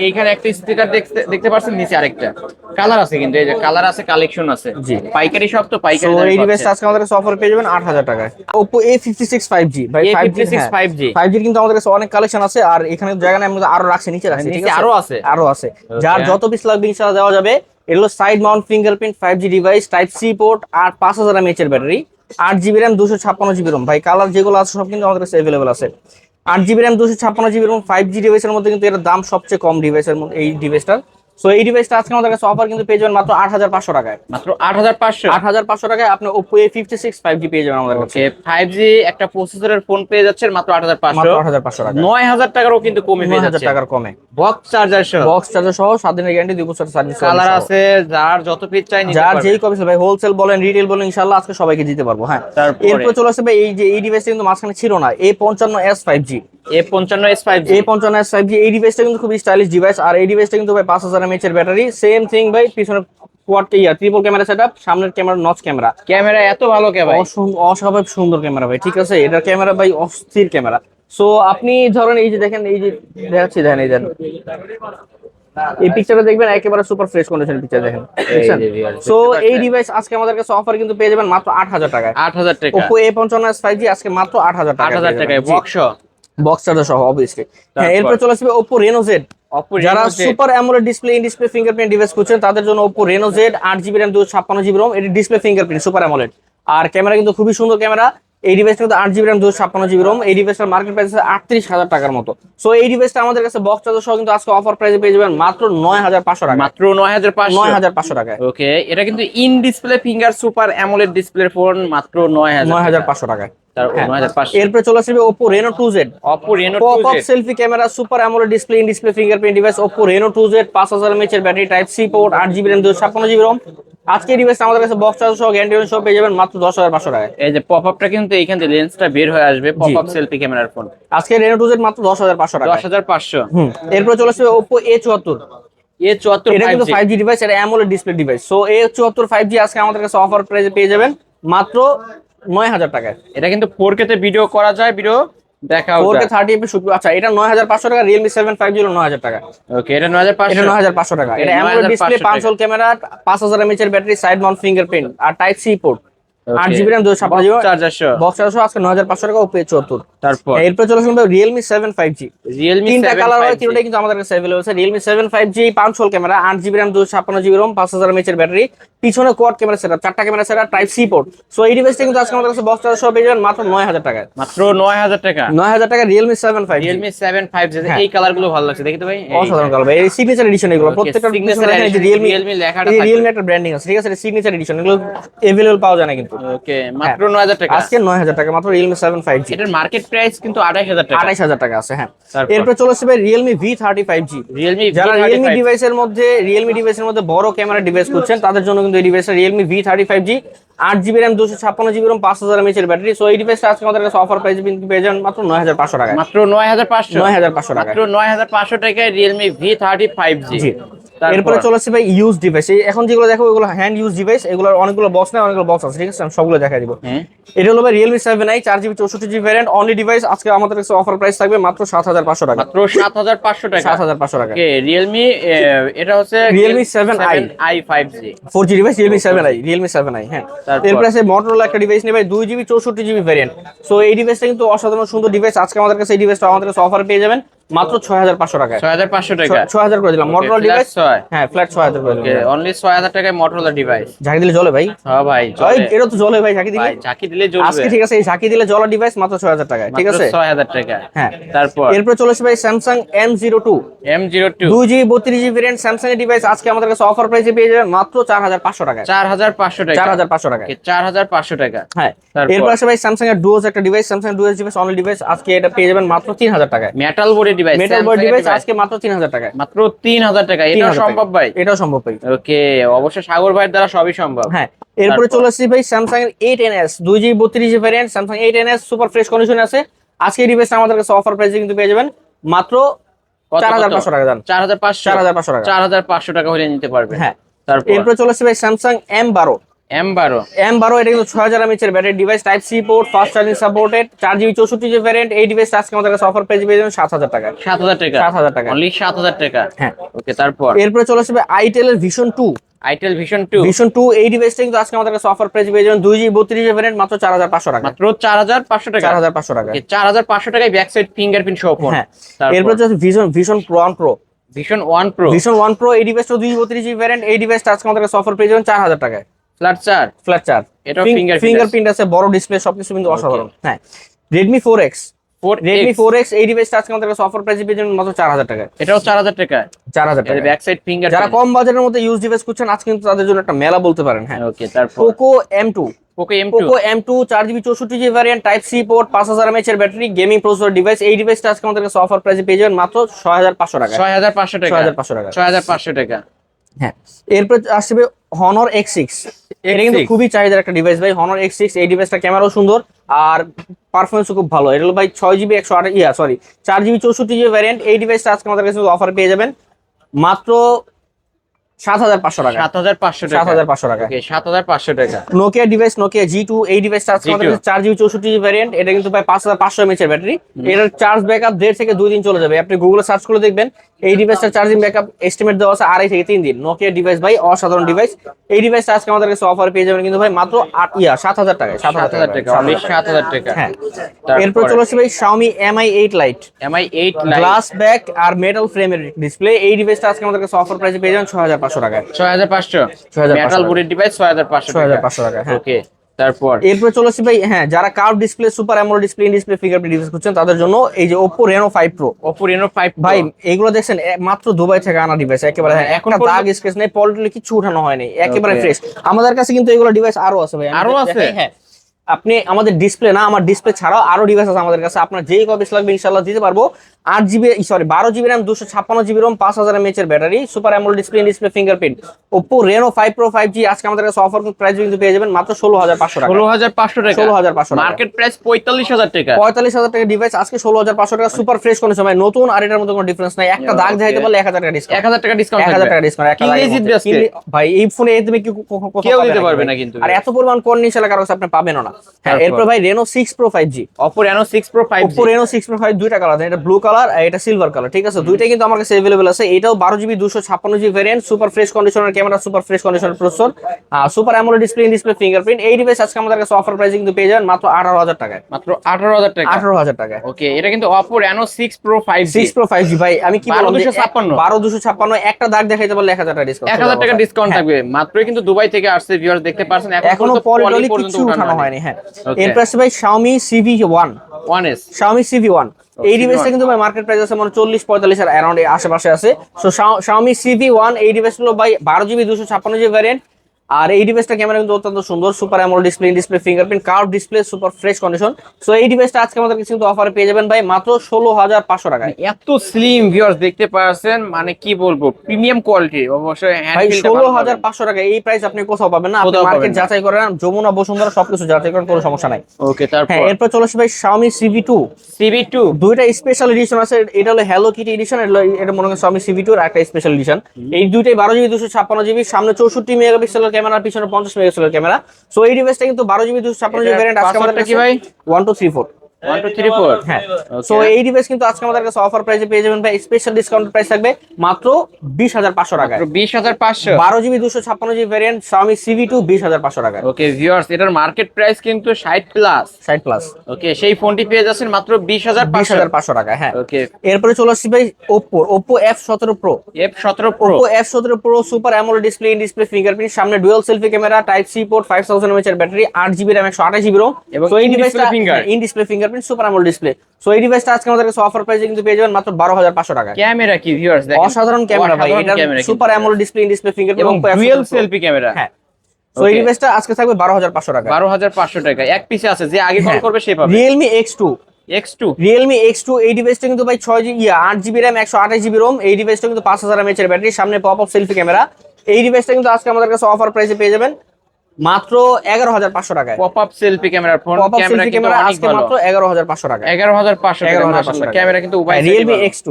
এইখানে একটা স্পিকার দেখতে পাচ্ছেন, নিচে আরেকটা কালার আছে কিন্তু, এই যে কালার আছে, কালেকশন আছে। জি, পাইকারি সব তো পাইকারি। তো এই ডিভাইসটা আজকে আমাদের কাছে অফার পেয়ে যাবেন 8000 টাকায়। Oppo A56 5G। ভাই A56 5G 5G কিন্তু আমাদের কাছে অনেক কালেকশন আছে, আর এখানে জায়গা নাই, আমরা আরো রাখছি, নিচে রাখছি, ঠিক আছে। আরো আছে, যার যত পিস লাগবে ইনশাআল্লাহ দেওয়া যাবে। এগুলো side mount fingerprint 5G device, type C port, আর 5000 mAh এর battery, 8GB RAM, 256GB ROM. ভাই কালার যেগুলো আছে সব কিন্তু আমাদের কাছে अवेलेबल আছে। 8GB RAM, 256GB Rome 5G ডিভাইসের মধ্যে কিন্তু এর দাম সবচেয়ে কম ডিভাইসের মধ্যে, এই ডিভাইসটার সো এই ডিভাইসটা আজকে আমাদের কাছে অফার কিন্তু পেয়ে যাবেন মাত্র 8500 টাকায়। মাত্র 8500। 8500 টাকায় আপনি Oppo A56 5G পেয়ে যাবেন আমাদের কাছে। ওকে 5G একটা প্রসেসরের ফোন পেয়ে যাচ্ছেন মাত্র 8500। মাত্র 8500 টাকা। 9000 টাকারও কিন্তু কমে পেয়ে 9000 যাচ্ছে। টাকার কমে। বক্স চার্জার সহ। বক্স চার্জার সহ 7 দিনের গ্যারান্টি 2 বছরের সার্ভিস। কালার আছে, যার যত পিস চাই নিতে যার পারবেন। যেই কপি ভাই, হোলসেল বলেন রিটেল বলেন, ইনশাআল্লাহ আজকে সবাইকে দিতে পারবো। হ্যাঁ, এরপর চলে আসবে ভাই এই যে এই ডিভাইসটা কিন্তু মাঝখানে ছিল না, A55s 5G। A55s 5G। A55s 5G এই ডিভাইসটা কিন্তু খুব স্টাইলিশ ডিভাইস। আর এই ডিভাইসটা কিন্তু ভাই 5000 mAh এর ব্যাটারি, সেম থিং ভাই, পিছনে কোয়াড ট্রিপল ক্যামেরা সেটআপ, সামনের ক্যামেরা নচ ক্যামেরা। ক্যামেরা এত ভালো কে ভাই, অস্বাভাবিক সুন্দর ক্যামেরা ভাই, ঠিক আছে। এটার ক্যামেরা ভাই অস্থির ক্যামেরা। সো আপনি ধরেন এই যে দেখেন, এই যে দেখাচ্ছি, দেখেন এই দেখেন এই পিকচারটা দেখবেন, একেবারে সুপার ফ্রেশ কন্ডিশন পিকচার দেখেন। সো এই ডিভাইস আজকে আমাদের কাছে অফার কিন্তু পেয়ে যাবেন মাত্র 8000 টাকায়। 8000 টাকা। Oppo A55s 5G আজকে মাত্র 8000 টাকা। 8000 টাকায় বক্স বক্স চার্জার সহ অবভিয়াসলি। হ্যাঁ, এরপর চলে আসবে Oppo Reno Z। যারা super AMOLED display, in display fingerprint device খুঁজছেন তাদের জন্য Oppo Reno Z 8GB RAM 256GB ROM। এটি ডিসপ্লে ফিঙ্গারপ্রিন্ট সুপার অ্যামোলেড, আর ক্যামেরা কিন্তু খুবই সুন্দর ক্যামেরা। এই ডিভাইসটা কিন্তু 8GB RAM 256GB ROM। এই ডিভাইসটার মার্কেট প্রাইস আছে 38000 টাকার মতো। সো এই ডিভাইসটা আমাদের কাছে বক্স চার্জার সহ কিন্তু আজকে অফার প্রাইসে পেয়ে যাবেন মাত্র 9500 টাকা। মাত্র 9500। 9500 টাকায়। ওকে, এটা কিন্তু in display finger super AMOLED ডিসপ্লের ফোন, মাত্র 9500 টাকায়। হ্যাঁ। 9500। এরপর চলে আসবে Oppo Reno 2Z। Oppo Reno pop up 2Z selfie camera, super AMOLED display, in display fingerprint device Oppo Reno 2Z 5000 mAh এর battery, type C port, 8GB RAM 256GB ROM। আজকে এই ডিভাইসটা আমাদের কাছে বক্স চার্জার সহ guarantee সহ পেয়ে যাবেন মাত্র 10500 টাকায়। এই যে পপ আপটা কিন্তু এইখান থেকে লেন্সটা বের হয়ে আসবে, পপ আপ সেলফি ক্যামেরার ফোন। আজকে Reno 2Z মাত্র 10500 টাকা। 10500। এরপর চলে আসবে Oppo A74। A74 এটা কিন্তু 5G ডিভাইস, এটা AMOLED display device. So A74 5G আজকে আমাদের কাছে অফার প্রাইসে পেয়ে যাবেন মাত্র 9000 টাকায়। এটা কিন্তু 4K তে ভিডিও করা যায়, ভিডিও দেখাও যায়। 4K 30fps shoot. আচ্ছা, এটা 9500 টাকা। Realme 7 5G 9000 টাকা। ওকে, এটা 9500। এটা 9500 টাকা। এটা AMOLED display, 5 hole camera, 5000 mAh এর ব্যাটারি, সাইড মাউন্ট ফিঙ্গারপ্রিন্ট আর type C port, 8GB RAM 256GB charger সহ। বক্স চার্জার সহ আজকে 9500 টাকা Oppo A74। তারপর এরপর চলে আসবে Realme 7 5G। Realme 7 তিনটা কালার হয়, 5G। তিনটাই কিন্তু আমাদের কাছে अवेलेबल আছে। Realme 7 5G 5 hole camera, 8GB RAM 256GB ROM, 5000 mAh এর ব্যাটারি, পিছনে কোয়াড ক্যামেরা সেটআপ, চারটা camera setup, type C port. So এই ডিভাইসটা কিন্তু আজকে আমাদের কাছে বক্স চার্জার সহ পেয়ে যাবেন মাত্র 9000 টাকায়। মাত্র 9000 টাকা। 9000 টাকা Realme 7 5G। Realme 7 5G। হ্যাঁ। এই কালারগুলো ভালো লাগছে, দেখি তো ভাই। অসাধারণ কালার ভাই, এই সিগনেচার এডিশন এগুলো প্রত্যেকটা signature পিছনে দেখেন, এই যে edition, Realme Realme লেখাটা এই থাকবে। Realme একটা ব্র্যান্ডিং আছে, ঠিক আছে। এটা সিগনেচার এডিশন, এগুলো अवेलेबल পাওয়া যায় না কিন্তু। ওকে, মাত্র 9000 টাকা। আজকে 9000 টাকা মাত্র Realme 7 5G। এটার মার্কেট প্রাইস কিন্তু 28000 টাকা। 28000 টাকা আছে। হ্যাঁ, তারপর? এরপর চলে আসবে Realme V30 5G। Realme যারা V35 Realme ডিভাইসের মধ্যে বড় ক্যামেরা ডিভাইস খুঁজছেন তাদের জন্য কিন্তু এই ডিভাইসটা Realme V30 5G, 8GB RAM 256GB ROM, 5000 mAh এর ব্যাটারি। সো এই ডিভাইসটা আজকে আমাদের কাছে অফার প্রাইসে কিন্তু পেয়ে যাবেন মাত্র 9500 টাকা। মাত্র 9500। 9500 টাকা। মাত্র 9500 টাকায় Realme V30 5G। জি। এরপরে চলে আসছে ভাই ইউজ ডিভাইস। এখন যেগুলো দেখো ওগুলো হ্যান্ড ইউজ ডিভাইস, এগুলোর অনেকগুলো বক্স নেই, অনেকগুলো বক্স আছে, ঠিক আছে। আমি সবগুলো দেখাই দিব। এটা হলো ভাই Realme 7i 4GB 64GB variant only device. আজকে আমাদের কাছে অফার প্রাইস থাকবে মাত্র 7500 টাকা। মাত্র 7500 টাকা। 7500 টাকা। ওকে, Realme এটা হচ্ছে Realme 7i 5G 4G device, Realme 7i। হ্যাঁ, তারপর? এরপর আছে Motorola একটা ডিভাইস নেবে 2GB 64GB ভ্যারিয়েন্ট। সো এই ডিভাইসটা কিন্তু অসাধারণ সুন্দর ডিভাইস। আজকে আমাদের কাছে এই ডিভাইসটা আমাদের কাছে অফার পেয়ে যাবেন মাত্র 6500 টাকায়। 6500 টাকা। 6000 করে দিলাম। Motorola flat device, 6। হ্যাঁ ফ্ল্যাট 6000 করে ওকে, দিলাম। অনলি 6000 টাকায় Motorola ডিভাইস। ঝাঁকি দিলে জ্বলে ভাই। হ্যাঁ ভাই, ভাই চলে। এটা তো জ্বলে ভাই, ঝাঁকি দিলে। ভাই ঝাঁকি দিলে জ্বলবে। আজকে ঠিক আছে, এই ঝাঁকি দিলে জ্বলা ডিভাইস মাত্র 6000 টাকায়, ঠিক আছে। 6000 টাকা। হ্যাঁ, তারপর এরপর চলে আসবে ভাই Samsung M02 M02 2GB 32GB variant Samsung এর ডিভাইস। আজকে আমাদের কাছে অফার প্রাইসে পেয়ে যাবেন মাত্র 4500 টাকায়। 4500 টাকা। 4500 টাকায়। ওকে, 4500 টাকা। হ্যাঁ, তারপর? এরপর আসে ভাই স্যামসাং এর ডুওস একটা device, Samsung Duos device only device. আজকে এটা পেয়ে যাবেন মাত্র 3000 টাকায়। Metal body device, metal body device আজকে মাত্র 3000 টাকায়। মাত্র 3000 টাকা। এটা 3000 সম্ভব ভাই? এটাও সম্ভব ভাই। ওকে, অবশ্যই সাগর ভাইয়ের দ্বারা সবই সম্ভব। হ্যাঁ, এরপরে তারপর? চলে আসছি ভাই স্যামসাং এর 8NS 2GB 32GB variant, Samsung 8NS super fresh কন্ডিশনে আছে। আজকে এই ডিভাইসটা আমাদের কাছে অফার প্রাইসে কিন্তু পেয়ে যাবেন মাত্র 4500 টাকা। জান 4500। 4500 টাকা। 4500 টাকা হলে নিতে পারবে। হ্যাঁ, তারপর? এরপরে চলে আসছে ভাই স্যামসাং M12 M12 এটা কিন্তু 6000 mAh এর battery device, type C port, fast charging supported, 4GB 64GB variant. এই ডিভাইসটা আজকে আমাদের কাছে অফার প্রাইসে পেয়ে যাবেন 7000 টাকা। 7000 টাকা। 7000 টাকা। অনলি 7000 টাকা। হ্যাঁ, ওকে, তারপর? এরপরে চলে আসবে আইটেল এর Vision 2। আইটেল Vision 2 এই ডিভাইসটা কিন্তু আজকে আমাদের কাছে অফার প্রাইসে পেয়ে যাবেন 2GB 32GB ভ্যারিয়েন্ট মাত্র 4500 টাকা। মাত্র 4500 টাকা। 4500 টাকা। ওকে, 4500 টাকায় ব্যাক সাইড ফিঙ্গারপ্রিন্ট সহ ফোন। হ্যাঁ, তারপর? এরপর হচ্ছে Vision One Pro। Vision 1 Pro Vision One Pro এই ডিভাইসটা 2GB 32GB ভ্যারিয়েন্ট। এই ডিভাইসটা আজকে আমাদের কাছে অফার পেয়ে যাবেন 4000 টাকায়। ফ্ল্যাট 4। ফ্ল্যাট চার্জ, এটাও ফিঙ্গারপ্রিন্ট আছে, বড় ডিসপ্লে, সবকিছু কিন্তু অসাধারণ। হ্যাঁ, Redmi 4X Redmi 4X এই ডিভাইসটা আজকে আমাদের কাছে অফার প্রাইসে পেয়ে যাবেন মাত্র 4000 টাকায়। এটাও 4000 টাকা। 4000 টাকা। ব্যাক সাইড ফিঙ্গার, যারা কম বাজেটের মধ্যে ইউজ ডিভাইস খুঁজছেন আজকে কিন্তু তাদের জন্য একটা মেলা বলতে পারেন। হ্যাঁ, ওকে। তারপর Poco M2, Poco M2 4GB 64GB variant, type C port, 5000 mAh এর ব্যাটারি, গেমিং প্রসেসর ডিভাইস। এই ডিভাইসটা আজকে আমাদের কাছে অফার প্রাইসে পেয়ে যাবেন মাত্র 6500 টাকা। 6500 টাকা। 6500 টাকা। 6500 টাকা। হ্যাঁ, এরপর আসবে Honor X6। এটা কিন্তু খুবই চাহিদার একটা ডিভাইস ভাই, Honor X6। এই ডিভাইসটা ক্যামেরাও সুন্দর আর পারফরমেন্সও খুব ভালো। এটা হলো ভাই 6GB 4GB 64GB ভ্যারিয়েন্ট। এই ডিভাইসটা আজকে আমাদের কাছে অফার পেয়ে যাবেন মাত্র 7500 টাকা। 7500 টাকা। 7500 টাকা। ওকে, 7500 টাকা। Nokia device, Nokia G2। এই ডিভাইসটা আজকে আমাদের কাছে 4GB 64GB ভ্যারিয়েন্ট। এটা কিন্তু ভাই 5500 mAh এর ব্যাটারি। এটার চার্জ ব্যাকআপ 1.5 থেকে 2 দিন চলে যাবে। আপনি গুগলে সার্চ করে দেখবেন এই ডিভাইসটার চার্জিং ব্যাকআপ এস্টিমেট দেওয়া আছে 2.5 থেকে 3 দিন। নোকিয়া ডিভাইস ভাই, অসাধারণ ডিভাইস। এই ডিভাইসটা আজকে আমাদের কাছে অফার পেয়ে যাবেন কিন্তু ভাই মাত্র 7000 টাকায়। 7000 টাকা। 7000 টাকা। হ্যাঁ, এরপর চলে আসছে ভাই Xiaomi Mi 8 Lite। Mi 8 Lite, glass back আর মেটাল ফ্রেমের ডিসপ্লে। এই ডিভাইসটা আজকে আমাদের কাছে অফার প্রাইসে পেয়ে যাবেন 6500 টাকায়। 6500। 6500 মেটাল বডির ডিভাইস 6500 টাকা। 6500 টাকা। হ্যাঁ, ওকে। তারপর এরপর চলে আসছে ভাই, হ্যাঁ, যারা curve display, super AMOLED display, in display fingerprint device খুঁজছেন তাদের জন্য এই যে Oppo Reno 5 Pro। Oppo Reno 5 Pro। ভাই এগুলো দেখছেন মাত্র দুবাই থেকে আনা ডিভাইস, একেবারে হ্যাঁ, এখন একটা দাগ স্ক্র্যাচ নেই, পলিটলি কিছু উঠানো হয়নি, একেবারে Okay. ফ্রেশ। আমাদের কাছে কিন্তু এগুলো ডিভাইস আরো আছে ভাই, আমি আরো যদি আছে? দেখাই, হ্যাঁ, আপনি আমাদের ডিসপ্লে না, আমার ডিসপ্লে ছাড়াও আরো ডিভাইস আছে আমাদের কাছে। আপনার যেই কপিস লাগবে ইনশাআল্লাহ দিতে পারবো। 12GB RAM, 256GB ROM, 5000 mAh এর battery, super AMOLED display, in display fingerprint, Oppo Reno 5 Pro 5G আজকে আমাদের কাছে অফার প্রাইস কিন্তু পেয়ে যাবেন মাত্র 16500 টাকা। 16500 টাকা। 16500 টাকা। মার্কেট প্রাইস 45000 টাকা। 45000 টাকা ডিভাইস আজকে 16500 টাকা। সুপার ফ্রেশ কন্ডিশন ভাই, নতুন আর এটার মধ্যে কোনো ডিফারেন্স নাই। একটা দাগ দেখাইতে পারলে 1000 টাকা ডিসকাউন্ট। 1000 টাকা ডিসকাউন্ট। 1000 টাকা ডিসকাউন্ট। কিনলেই জিতবে আজকে। ভাই এই ফোনে তুমি কি কোথাও কেউ পাবে দিতে না পারবে ভাই। না কিন্তু। আর এত পরিমাণ কোন ইনশাআল্লাহ কারো কাছে আপনি পাবেন না। হ্যাঁ, তারপর? এরপর ভাই Reno 6 Pro 5G। Oppo Reno 6 Pro 5G। Oppo Reno 6 Pro 5 দুইটা কালার আছে, এটা ব্লু কালার আর এটা সিলভার কালার, ঠিক আছে? দুইটাই কিন্তু আমার কাছে अवेलेबल আছে। এটাও 12GB 256GB variant, super fresh কন্ডিশনের ক্যামেরা, সুপার ফ্রেশ কন্ডিশনের processor, super AMOLED display, in display fingerprint. এই ডিভাইস আজকে আমাদের কাছে অফার প্রাইসে কিন্তু পেয়ে যাবেন মাত্র 18000 টাকায়। মাত্র 18000 টাকা। 18000 টাকায়। ওকে, এটা কিন্তু Oppo Reno 6 Pro 5G। 6 Pro 5G ভাই, আমি কি বলবো, 12256 12256 একটা দাগ দেখাইতে পারলে 1000 টাকা ডিসকাউন্ট। 1000 টাকা ডিসকাউন্ট থাকবে। মাত্রই কিন্তু দুবাই থেকে আসছে, ভিউয়ার্স দেখতে পারছেন। এখনো পলিটলি কিছু উঠানো হয়নি। হ্যাঁ, এরপর আছে ভাই Xiaomi CV1। 1S। Xiaomi CV1 এই ডিভাইসটা কিন্তু ভাই মার্কেট প্রাইস আছে মানে 40-45 এর অ্যারাউন্ড আশেপাশে আছে। সো Xiaomi CV1 এই ডিভাইস হলো ভাই 12GB 256GB ভ্যারিয়েন্ট। আর এই ডিভাইসটা ক্যামেরা কিন্তু অত্যন্ত সুন্দর, super AMOLED display, in display fingerprint, curve display, super fresh condition. So এই ডিভাইসটা আজকে আমাদের কাছে কিন্তু অফারে পেয়ে যাবেন ভাই মাত্র 16500 টাকায়। এত স্লিম, ভিউয়ার্স দেখতে পাচ্ছেন, মানে কি বলবো, প্রিমিয়াম কোয়ালিটি। অবশ্যই ভাই 16500 টাকা এই প্রাইস আপনি কোথাও পাবেন না। আপনি কোথাও পাবেন মার্কেট না। যাচাই করেন, যমুনা, বসুন্ধরা সবকিছু যাচাই করেন, কোনো সমস্যা নাই। ওকে। তারপর হ্যাঁ, এরপর চলে আসে ভাই Xiaomi CV2। CV2 দুইটা স্পেশাল এডিশন আছে, এটা হলো হ্যালো কিটি এডিশন, এটা মনে করেন Xiaomi CV2 এর একটা স্পেশাল এডিশন। এই দুইটাই 12GB 256GB, সামনে 64 মেগাপিক্সেলের ক্যামেরা, পিছনে 50 মেগাপিক্সেলের ক্যামেরা। সো এই ডিভাইসটা কিন্তু 12GB 256GB ভ্যারিয়েন্ট আজকে আমাদের কি ভাই? 1 2 3 4। 1 2 3 4। হ্যাঁ, সো এই ডিভাইস কিন্তু আজকে আমাদের কাছে অফার প্রাইসে পেয়ে যাবেন ভাই, স্পেশাল ডিসকাউন্ট প্রাইস থাকবে মাত্র 20500 টাকায়। 20500। 12GB 256GB variant Xiaomi CV2 20500 টাকায়। ওকে ভিউয়ার্স, এটার মার্কেট প্রাইস কিন্তু 60 প্লাস। 60 প্লাস। ওকে, সেই ফোনটি পেয়ে যাচ্ছেন মাত্র 20500। 20500 টাকা। হ্যাঁ, ওকে। এরপরে চলে আসছি ভাই Oppo F17 Pro। F17 Pro। Oppo F17 Pro super AMOLED display, in display fingerprint, সামনে dual selfie camera, type C port, 5000 mAh এর battery, 8GB RAM 128GB ROM এবং সো এই in-display ডিভাইসটা finger। In display fingerprint, super AMOLED display. So এই ডিভাইসটা আজকে আমাদের কাছে অফার প্রাইসে কিন্তু পেয়ে যাবেন মাত্র 12500 টাকায়। ক্যামেরা কি ভিউয়ার্স দেখেন, অসাধারণ ক্যামেরা ভাই, এটা super AMOLED display, in display fingerprint এবং ডুয়াল সেলফি ক্যামেরা। হ্যাঁ, সো এই ডিভাইসটা আজকে থাকবে 12500 টাকা। 12500 টাকা এক পিসে আছে, যে আগে কল করবে সে পাবে। Realme X2। X2। Realme X2 এই ডিভাইসটা কিন্তু ভাই 8GB RAM 128GB ROM। এই ডিভাইসটা কিন্তু 5000 mAh এর ব্যাটারি, সামনে পপ আপ সেলফি ক্যামেরা। এই ডিভাইসটা কিন্তু আজকে আমাদের কাছে অফার প্রাইসে পেয়ে যাবেন মাত্র 11500 টাকায়। Pop up selfie camera phone, pop up camera selfie কিন্তু ক্যামেরা অনেক আজকে ভালো। মাত্র 11500 টাকায়। 11500 টাকা 11500 মাশাআল্লাহ, টাকা। ক্যামেরা কিন্তু উভয় Realme X2।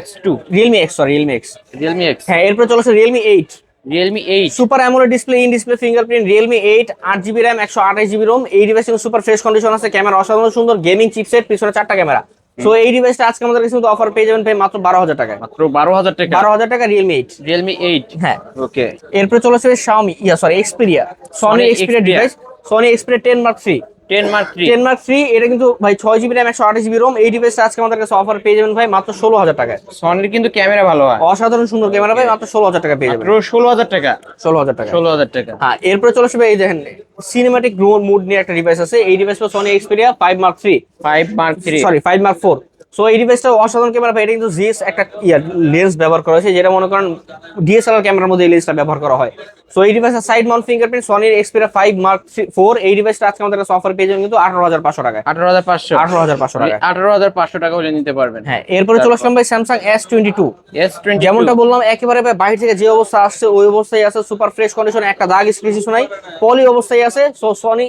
X2। Realme X, sorry Realme X। Realme X। হ্যাঁ, এরপর চলে আসে Realme 8। Realme 8। Super AMOLED display, in display fingerprint, Realme 8 8GB RAM 128GB ROM। এই ডিভাইসে সুপার ফ্রেশ কন্ডিশন আছে, ক্যামেরা অসাধারণ সুন্দর, গেমিং চিপসেট, পিছনে 4টা ক্যামেরা। সো এই ডিভাইসটা আজকে আমাদের কাছে কিন্তু অফার পেয়ে যাবেন ভাই মাত্র 12000 টাকায়। মাত্র 12000 টাকা। 12000 টাকা Realme 8। Realme 8। হ্যাঁ, ওকে। এরপর চলে আসবে Xperia, Sony Xperia device, Sony Xperia 10 Mark III। 10 mark 3 10 mark 3 এটা কিন্তু ভাই 6 জিবি র্যাম 128 জিবি রোম। এই ডিভাইসটা আজকে আমাদের কাছে অফার পেয়ে যাবেন ভাই মাত্র 16,000 টাকায়। সনির কিন্তু ক্যামেরা ভালো হয়, অসাধারণ সুন্দর ক্যামেরা ভাই, মাত্র 16,000 টাকা পেয়ে যাবেন। মাত্র 16,000 টাকা। 16,000 টাকা। 16,000 টাকা। হ্যাঁ, এরপরে চলে আসবে এই দেখেন সিনেম্যাটিক মোড নিয়ে একটা ডিভাইস আছে। এই ডিভাইসটা Sony Xperia 5 mark 3, 5 mark 3, sorry 5 Mark 4। So এই ডিভাইসটা অসাধারণ ক্যামেরা ভাই। এটা কিন্তু জিএস একটা লেন্স ব্যবহার করা হয়েছে, যেটা মনে করেন ডিএসএলআর ক্যামেরার মধ্যে এই লেন্সটা ব্যবহার করা হয়। সো এই ডিভাইসের সাইড মাউন্ট ফিঙ্গারপ্রিন্ট সনির এক্সপেরিয়া 5 মার্ক 4। এই ডিভাইসটা আজকে আমাদের কাছে অফার পেয়ে যাবেন কিন্তু 18,500 টাকায়। 18,500, 18,500 টাকা। 18,500 টাকা হলে নিতে পারবেন। হ্যাঁ, এরপরে চলে আসলাম ভাই স্যামসাং S22। S22 যেমনটা বললাম একেবারে ভাই বাইরে থেকে যে অবস্থা আসছে ওই অবস্থায় আছে, সুপার ফ্রেশ কন্ডিশনে, একটা দাগ স্ক্র্যাচ নাই, পলি অবস্থায় আছে। সো সনি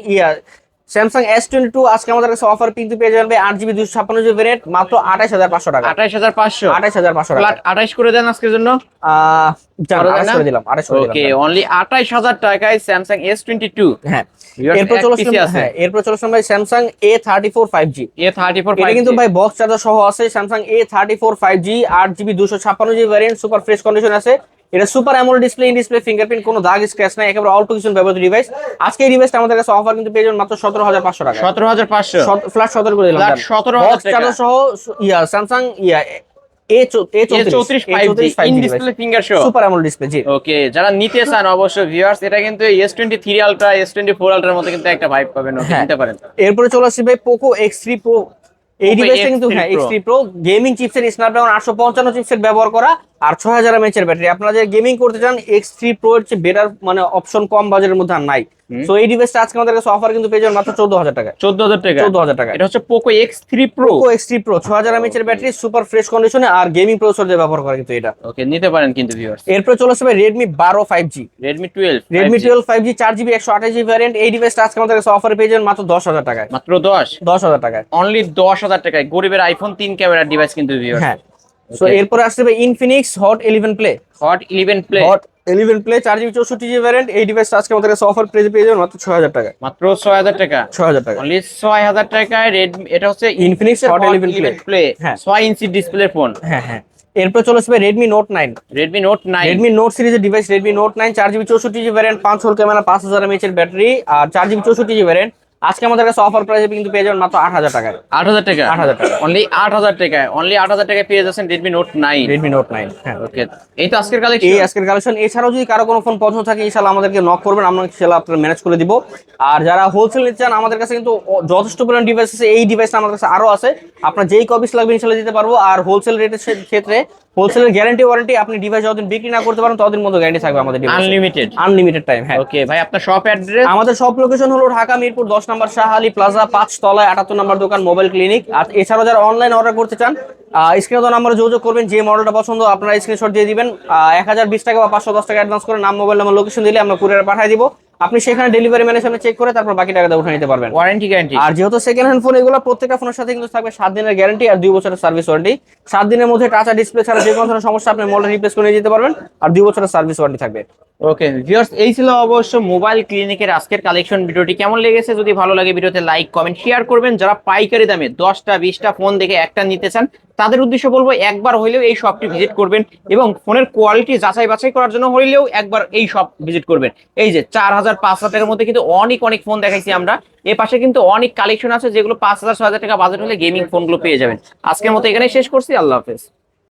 স্যামসাং S22 আজকে আমাদের কাছে অফার কিন্তু পেয়ে যাবেন ভাই 8 জিবি 256 জিবি ভেরিয়েন্ট মাত্র 28,500 টাকা। 28,500, 28,500 টাকা। ফ্ল্যাট 28 করে দেন আজকের জন্য। জান করে দেন 28 না? করে দিলাম, 28 করে ওকে, দিলাম। অনলি 28,000 টাকায় স্যামসাং S22। হ্যাঁ, Viewers, এরপর চলে এক PC আসলাম আছে। হ্যাঁ, এরপর চলে আসলাম ভাই স্যামসাং A34 5G। A34 এটা 5G, কিন্তু ভাই বক্স চার্জার সহ আছে। Samsung A34 5G 8 GB 256 GB variant, super fresh condition আছে। এটা super AMOLED display, in display fingerprint, কোনো দাগ স্ক্র্যাচ নাই, একেবারে অল্প কিছু ব্যবহৃত ডিভাইস। আজকে এই ডিভাইসটা আমাদের কাছে অফার কিন্তু পেয়ে যাবেন মাত্র 17,500 টাকা। 17,500, ফ্ল্যাট 17 করে দিলাম। ফ্ল্যাট 17,000 বক্স টাকা। চার্জার সহ Samsung A34 A34 5G, in display finger শো, সুপার অ্যামোলেড ডিসপ্লে। জি, ওকে, যারা নিতে চান অবশ্যই ভিউয়ার্স, এটা কিন্তু S23 আলট্রা, S24 আলট্রার মতো কিন্তু একটা ভাইব পাবেন, ওকে হ্যাঁ। নিতে পারেন। এরপরে চলে আসছে ভাই পোকো X3 Pro। এই Poco ডিভাইসটা কিন্তু X3 হ্যাঁ Pro। X3 Pro gaming chipset, Snapdragon 855 chipset ব্যবহার করা, আর 6000 mAh এর ব্যাটারি। আপনারা যে গেমিং করতে চান X3 Pro এর চেয়ে বেটার মানে অপশন কম বাজেটের মধ্যে আর নাই। সো এই ডিভাইসটা আজকে আমাদের কাছে অফার কিন্তু পেয়ে যাবেন মাত্র 14,000 টাকা। 14,000 টাকা। 14,000 টাকা। এটা হচ্ছে Poco X3 Pro। Poco X3 Pro 6000 mAh এর ব্যাটারি, সুপার ফ্রেশ কন্ডিশনে, আর গেমিং প্রসেসর দিয়ে ব্যবহার করা কিন্তু এটা। ওকে, নিতে পারেন কিন্তু ভিউয়ার্স। এরপর চলে আসবে Redmi 12 5G। Redmi 12, Redmi 5G, 12 5G 4 GB 128 GB variant. এই ডিভাইসটা আজকে আমাদের কাছে অফারে পেয়ে যাবেন মাত্র 10,000 টাকায়। মাত্র 10, 10,000 টাকায়। অনলি 10,000 টাকায় গরিবের আইফোন 3 ক্যামেরার ডিভাইস কিন্তু ভিউয়ার্স। হ্যাঁ। সো এরপরে আসছে ভাই Infinix Hot 11 Play। Hot 11 Play, Hot 11 Play 4 GB 64 GB variant. এই ডিভাইসটা আজকে আমাদের কাছে অফার প্রাইসে পেয়ে যাবেন মাত্র 6,000 টাকায়। মাত্র 6,000 টাকা। 6,000 টাকা। অনলি 6,000 টাকায় রেডমি, এটা হচ্ছে Infinix এর Hot Hot 11 11 Play, হ্যাঁ। 6 ইঞ্চি ডিসপ্লে ফোন। হ্যাঁ হ্যাঁ। এরপর চলে আসবে Redmi Note 9। Redmi Note 9, Redmi Note সিরিজের device Redmi Note 9 4 GB 64 GB variant, 5 hole camera, 5000 mAh এর ব্যাটারি, আর 4 জিবি 64 জিবি ভ্যারিয়েন্ট। আজকে আমাদের কাছে অফার প্রাইসে কিন্তু পেয়ে যাবেন মাত্র 8,000 টাকায়। 8,000 টাকা। 8,000 টাকা। অনলি 8,000 টাকায়, অনলি 8,000 টাকায় পেয়ে যাচ্ছেন Redmi Note 9। Redmi Note 9। হ্যাঁ, ওকে, এই তো আজকের এই কালেকশন। আজকের কালেকশন। এছাড়াও যদি কারো কোনো ফোন পছন্দ থাকে ইনশাআল্লাহ আমাদেরকে নক করবেন, আমরা ইনশাআল্লাহ আপনারা ম্যানেজ করে দিব। আর যারা হোলসেল নিতে চান আমাদের কাছে কিন্তু যথেষ্ট পরিমাণ ডিভাইস আছে। এই ডিভাইসটা আমাদের কাছে আরো আছে, আপনার যেই কপিস লাগবে ইনশাআল্লাহ দিতে পারবো। আর হোলসেল রেটের ক্ষেত্রে হোলসেলের গ্যারান্টি ওয়ারেন্টি, আপনি ডিভাইস যতদিন বিক্রি না করতে পারেন ততদিন মতো গ্যারান্টি থাকবে আমাদের ডিভাইস, আনলিমিটেড। Unlimited time. হ্যাঁ। ওকে ভাই, আপনার শপ অ্যাড্রেস? আমাদের সব লোকেশন হলো ঢাকা মিরপুর 10 নম্বর শাহ আলী প্লাজা 5 তলায় 78 নম্বর দোকান মোবাইল ক্লিনিক। আর এছাড়াও যারা অনলাইন অর্ডার করতে চান স্ক্রিনে তো নাম্বারে যোগাযোগ করবেন, যে মডেলটা পছন্দ আপনারা স্ক্রিনশট দিয়ে দিবেন। 1020 টাকা বা 510 টাকা অ্যাডভান্স করে নাম, মোবাইল নাম্বার, লোকেশন দিলে আমরা কুরিয়ারে পাঠিয়ে দিব। আপনি সেখানে ডেলিভারি ম্যানের সামনে চেক করে তারপর বাকি টাকাটা উঠে নিতে পারবেন। Warranty guarantee? আর যেহেতু সেকেন্ড হ্যান্ড ফোন, এগুলো প্রত্যেকটা ফোনের সাথে কিন্তু থাকবে 7 দিনের গ্যারান্টি আর 2 বছরের সার্ভিস ওয়ারেন্টি। 7 দিনের মধ্যে টাচ আর ডিসপ্লে ছাড়া যে কোনো ধরনের সমস্যা আপনি মডেল রিপ্লেস করে নিয়ে যেতে পারবেন, আর 2 বছরের সার্ভিস ওয়ারেন্টি থাকবে। ওকে ভিউয়ার্স, এই ছিল অবশ্য মোবাইল ক্লিনিকের আজকের কালেকশন। ভিডিওটি কেমন লেগেছে যদি ভালো লাগে ভিডিওতে লাইক, কমেন্ট, শেয়ার করবেন। যারা পাইকারি দামে 10টা 20টা ফোন দেখে একটা নিতে চান তাদের উদ্দেশ্য বলবো একবার হইলেও এই শপটি ভিজিট করবেন, এবং ফোনের কোয়ালিটি যাচাই বাছাই করার জন্য হইলেও একবার এই শপ ভিজিট করবেন। এই যে 4,000-5,000 টাকার মধ্যে কিন্তু অনেক ফোন দেখাইছি আমরা। এর পাশে কিন্তু অনেক কালেকশন আছে যেগুলো 5,000-6,000 টাকা বাজেট হলে গেমিং ফোনগুলো পেয়ে যাবেন। আজকের মতো এখানেই শেষ করছি, আল্লাহ হাফেজ।